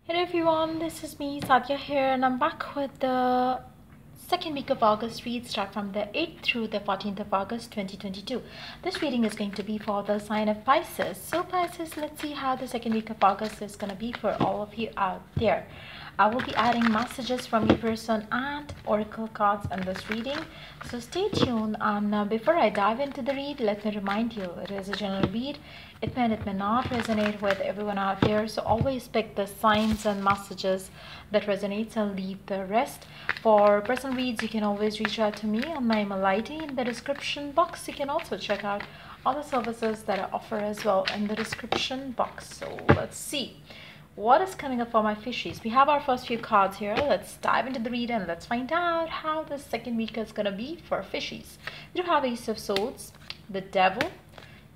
Hello everyone, this is me Sadia here, and I'm back with the second week of August read. Start from the 8th through the 14th of August 2022. This reading is going to be for the sign of Pisces. So Pisces, let's see how the second week of August is going to be for all of you out there. I will be adding messages from your person and oracle cards in this reading, so stay tuned. And before I dive into the read, let me remind you, it is a general read. It may not resonate with everyone out there, so always pick the signs and messages that resonates and leave the rest. For personal reads, you can always reach out to me on my email ID in the description box. You can also check out all the services that I offer as well in the description box. So let's see what is coming up for my fishies. We have our first few cards here. Let's dive into the read and let's find out how the second week is going to be for fishies. We do have Ace of Swords, the Devil,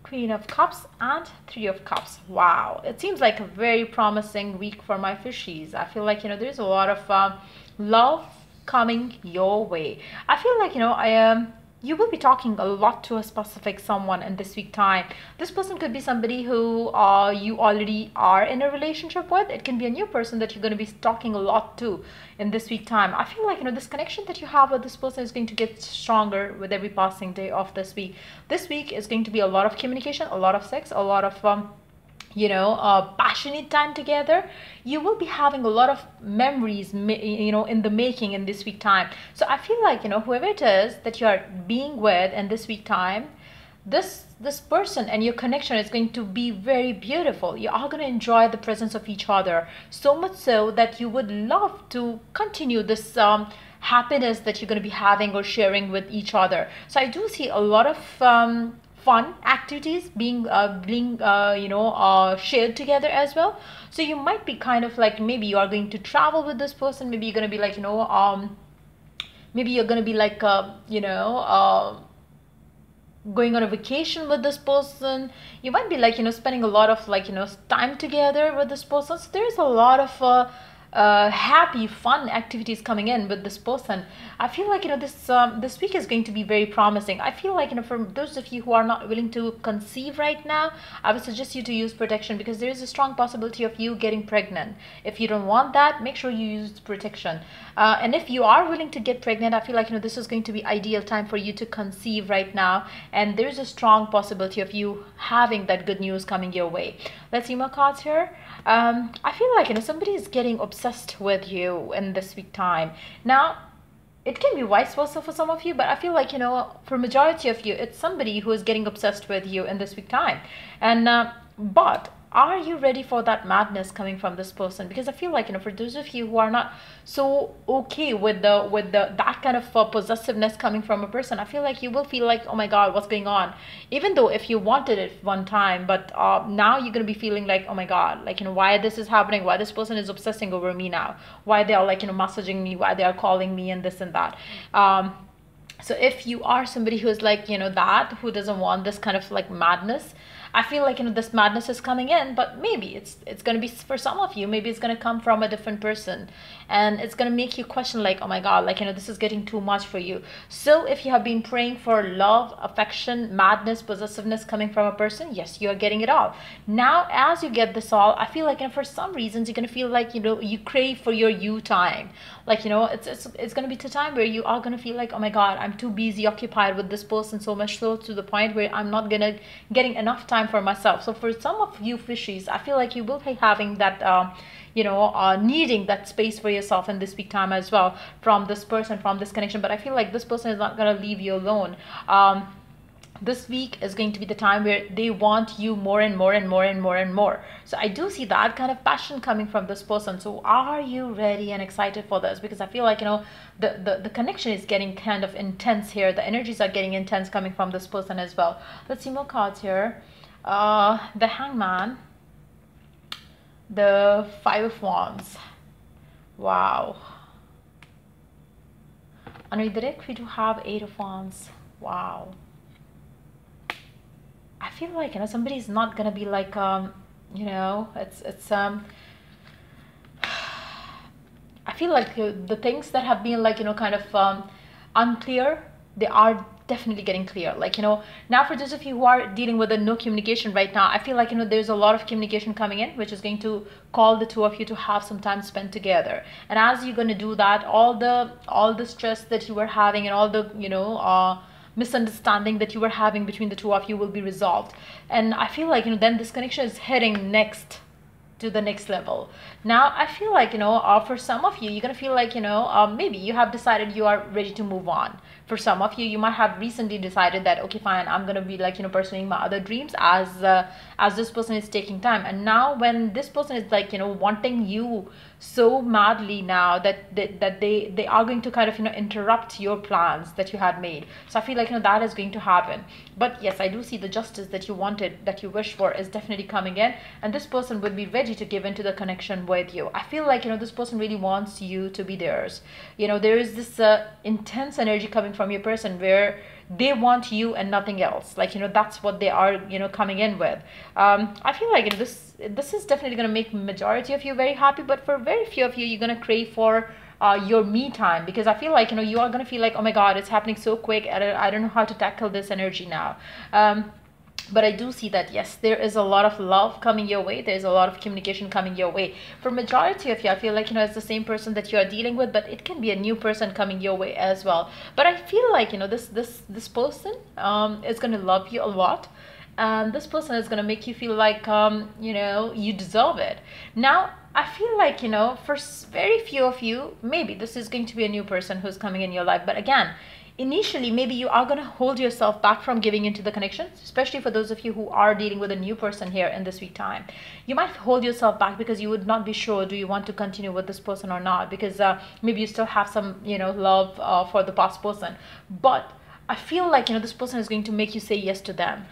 Queen of Cups, and Three of Cups. Wow, it seems like a very promising week for my fishies. I feel like, there's a lot of love coming your way. I feel like, I am you will be talking a lot to a specific someone in this week time. This person could be somebody who you already are in a relationship with. It can be a new person that you're going to be talking a lot to in this week time. I feel like, this connection that you have with this person is going to get stronger with every passing day of this week. This week is going to be a lot of communication, a lot of sex, a lot of passionate time together. You will be having a lot of memories, in the making in this week time. So I feel like, whoever it is that you are being with in this week time, this person and your connection is going to be very beautiful. You are going to enjoy the presence of each other, so much so that you would love to continue this happiness that you're going to be having or sharing with each other. So I do see a lot of fun activities being shared together as well. So you might be kind of like, maybe you are going to travel with this person. Maybe you're going to be like, maybe you're going to be like going on a vacation with this person. You might be like, spending a lot of like, time together with this person. So there's a lot of happy fun activities coming in with this person. I feel like, this week is going to be very promising. I feel like, for those of you who are not willing to conceive right now, I would suggest you to use protection, because there is a strong possibility of you getting pregnant. If you don't want that, make sure you use protection. And if you are willing to get pregnant, I feel like, this is going to be ideal time for you to conceive right now, and there's a strong possibility of you having that good news coming your way. Let's see more cards here. I feel like, somebody is getting obsessed with you in this week time. Now, it can be vice versa for some of you, but I feel like, for majority of you, it's somebody who is getting obsessed with you in this week time. And but are you ready for that madness coming from this person? Because I feel like, for those of you who are not so okay with that kind of possessiveness coming from a person, I feel like you will feel like, oh my god, what's going on? Even though if you wanted it one time, but now you're gonna be feeling like, oh my god, like, why this is happening, why this person is obsessing over me now, why they are like, messaging me, why they are calling me, and this and that. So if you are somebody who is like, who doesn't want this kind of like madness, I feel like, this madness is coming in, but maybe it's going to be, for some of you, maybe it's going to come from a different person, and it's going to make you question like, oh my god, like, this is getting too much for you. So if you have been praying for love, affection, madness, possessiveness coming from a person, yes, you are getting it all. Now, as you get this all, I feel like, for some reasons, you're going to feel like, you crave for your you time. Like, it's going to be the time where you are going to feel like, oh my god, I'm too busy, occupied with this person, so much so to the point where I'm not getting enough time for myself. So for some of you fishies, I feel like you will be having that needing that space for yourself in this week time as well, from this person, from this connection. But I feel like this person is not going to leave you alone. This week is going to be the time where they want you more and more and more and more and more. So I do see that kind of passion coming from this person. So are you ready and excited for this? Because I feel like, the connection is getting kind of intense here. The energies are getting intense coming from this person as well. Let's see more cards here. The Hangman, the Five of Wands. Wow. Under the deck, we do have Eight of Wands. Wow. I feel like, somebody's not gonna be like, it's I feel like the things that have been like, kind of unclear, they are definitely getting clear. Like, now for those of you who are dealing with a no communication right now, I feel like, there's a lot of communication coming in, which is going to call the two of you to have some time spent together. And as you're going to do that, all the stress that you were having and all the, misunderstanding that you were having between the two of you will be resolved. And I feel like, then this connection is heading next to the next level. Now I feel like, for some of you, you're gonna feel like, maybe you have decided you are ready to move on. For some of you, you might have recently decided that, okay, fine, I'm gonna be like, pursuing my other dreams as this person is taking time. And now when this person is like, wanting you so madly now that they are going to kind of, interrupt your plans that you had made. So I feel like, that is going to happen. But yes, I do see the justice that you wanted, that you wish for, is definitely coming in, and this person would be ready to give into the connection with you. I feel like, this person really wants you to be theirs. There is this intense energy coming from your person where they want you and nothing else. Like, that's what they are, coming in with. I feel like, this is definitely going to make majority of you very happy, but for very few of you, you're going to crave for your me time, because I feel like, you are going to feel like, oh my God, it's happening so quick. I don't know how to tackle this energy now. But I do see that, yes, there is a lot of love coming your way. There's a lot of communication coming your way. For majority of you, I feel like, it's the same person that you are dealing with, but it can be a new person coming your way as well. But I feel like, this person is going to love you a lot. And this person is going to make you feel like, you deserve it. Now, I feel like, for very few of you, maybe this is going to be a new person who's coming in your life. But again, initially, maybe you are going to hold yourself back from giving into the connection, especially for those of you who are dealing with a new person here in this week time. You might hold yourself back because you would not be sure, do you want to continue with this person or not? Because maybe you still have some, love for the past person. But I feel like, this person is going to make you say yes to them.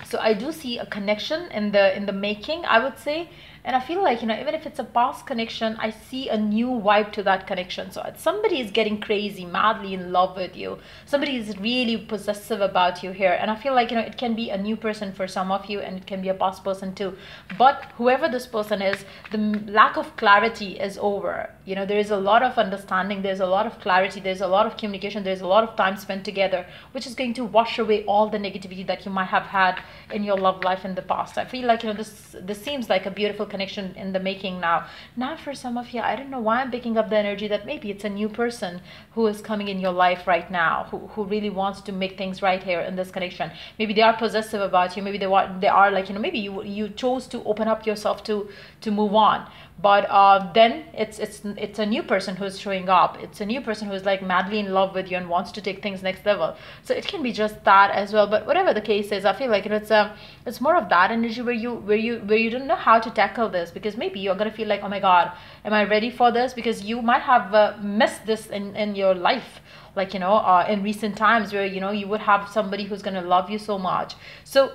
So I do see a connection in the making, I would say. And I feel like, even if it's a past connection, I see a new vibe to that connection. So somebody is getting crazy, madly in love with you. Somebody is really possessive about you here. And I feel like, it can be a new person for some of you, and it can be a past person too. But whoever this person is, the lack of clarity is over. There is a lot of understanding. There's a lot of clarity. There's a lot of communication. There's a lot of time spent together, which is going to wash away all the negativity that you might have had in your love life in the past. I feel like, this seems like a beautiful connection in the making now. Now for some of you, I don't know why I'm picking up the energy that maybe it's a new person who is coming in your life right now, who really wants to make things right here in this connection. Maybe they are possessive about you. Maybe they are like, maybe you chose to open up yourself to move on. But then it's a new person who's showing up. It's a new person who's like madly in love with you and wants to take things next level. So it can be just that as well. But whatever the case is, I feel like it's more of that energy where you don't know how to tackle this, because maybe you're gonna feel like, oh my God, am I ready for this? Because you might have missed this in your life, like, in recent times where, you would have somebody who's gonna love you so much. So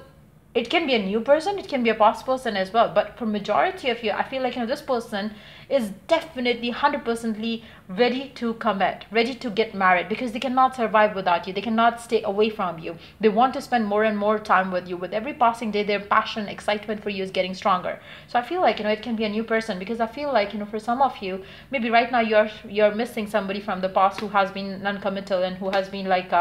it can be a new person, it can be a past person as well. But for majority of you, I feel like, this person is definitely 100% ready to commit, ready to get married, because they cannot survive without you. They cannot stay away from you. They want to spend more and more time with you. With every passing day, their passion, excitement for you is getting stronger. So I feel like, it can be a new person, because I feel like, for some of you, maybe right now you're missing somebody from the past who has been non-committal and who has been like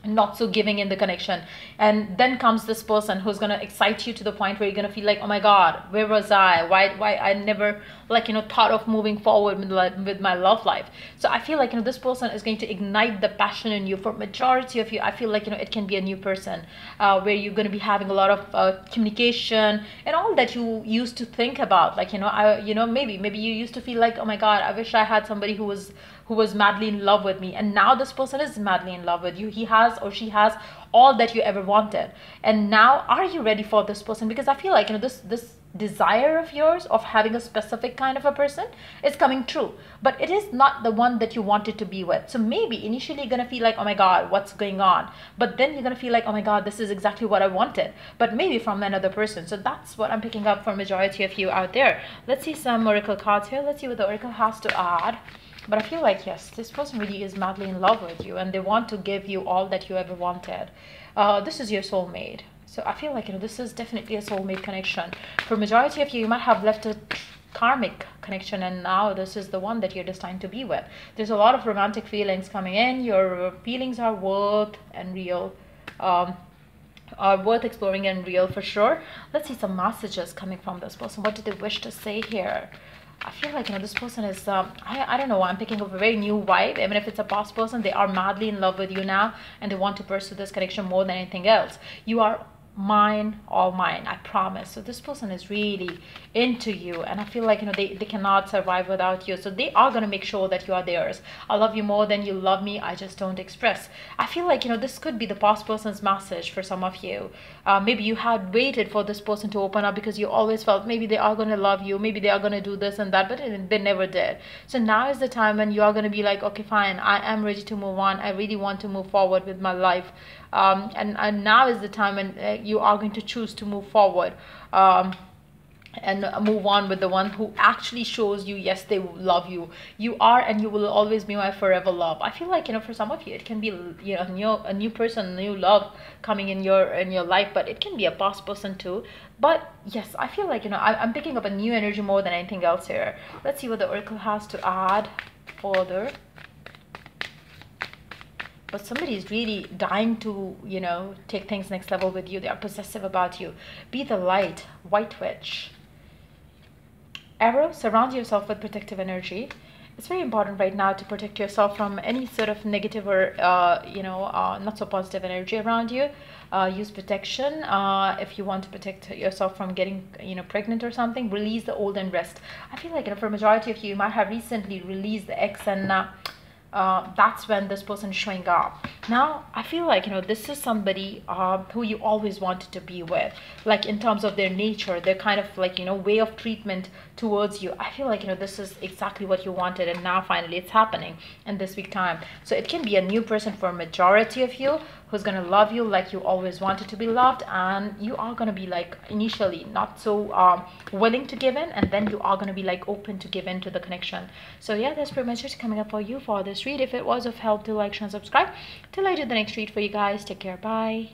not so giving in the connection. And then comes this person who's going to excite you to the point where you're going to feel like, oh my God, where was I? Why I never thought of moving forward with my love life. So I feel like, this person is going to ignite the passion in you. For majority of you, I feel like, it can be a new person where you're going to be having a lot of communication and all that you used to think about. Like, maybe you used to feel like, oh my God, I wish I had somebody who was madly in love with me. And now this person is madly in love with you. He has or she has all that you ever wanted. And now, are you ready for this person? Because I feel like, this desire of yours of having a specific kind of a person is coming true, but it is not the one that you wanted to be with. So maybe initially you're gonna feel like, oh my God, what's going on? But then you're gonna feel like, oh my God, this is exactly what I wanted, but maybe from another person. So that's what I'm picking up for majority of you out there. Let's see some oracle cards here. Let's see what the oracle has to add. But I feel like, yes, this person really is madly in love with you, and they want to give you all that you ever wanted. This is your soulmate. So I feel like, this is definitely a soulmate connection. For majority of you, you might have left a karmic connection, and now this is the one that you're destined to be with. There's a lot of romantic feelings coming in. Your feelings are worth and real, are worth exploring and real for sure. Let's see some messages coming from this person. What do they wish to say here? I feel like, this person is, I don't know, I'm picking up a very new vibe. Even if it's a past person, they are madly in love with you now, and they want to pursue this connection more than anything else. You are mine, all mine, I promise. So this person is really into you, and I feel like, they cannot survive without you. So they are going to make sure that you are theirs. I love you more than you love me, I just don't express. I feel like, this could be the past person's message for some of you. Maybe you had waited for this person to open up because you always felt maybe they are going to love you, maybe they are going to do this and that, but they never did. So now is the time when you are going to be like, okay, fine, I am ready to move on. I really want to move forward with my life. And now is the time when you are going to choose to move forward, and move on with the one who actually shows you, yes, they love you. You are and you will always be my forever love. I feel like, for some of you, it can be, a new person, new love coming in your life, but it can be a past person too. But yes, I feel like, I'm picking up a new energy more than anything else here. Let's see what the oracle has to add further. But somebody is really dying to, take things next level with you. They are possessive about you. Be the light, white witch. Arrow, surround yourself with protective energy. It's very important right now to protect yourself from any sort of negative or, not so positive energy around you. Use protection. If you want to protect yourself from getting, pregnant or something, release the old and rest. I feel like, for a majority of you, you might have recently released the ex, and that's when this person is showing up. Now I feel like, this is somebody who you always wanted to be with, like in terms of their nature, their kind of like, way of treatment towards you. I feel like, this is exactly what you wanted, and now finally it's happening in this week time. So it can be a new person for a majority of you, who's going to love you like you always wanted to be loved, and you are going to be like initially not so willing to give in, and then you are going to be like open to give in to the connection. So yeah, that's pretty much it coming up for you for this read. If it was of help, do like, share, and subscribe. Till I do the next read for you guys, take care, bye.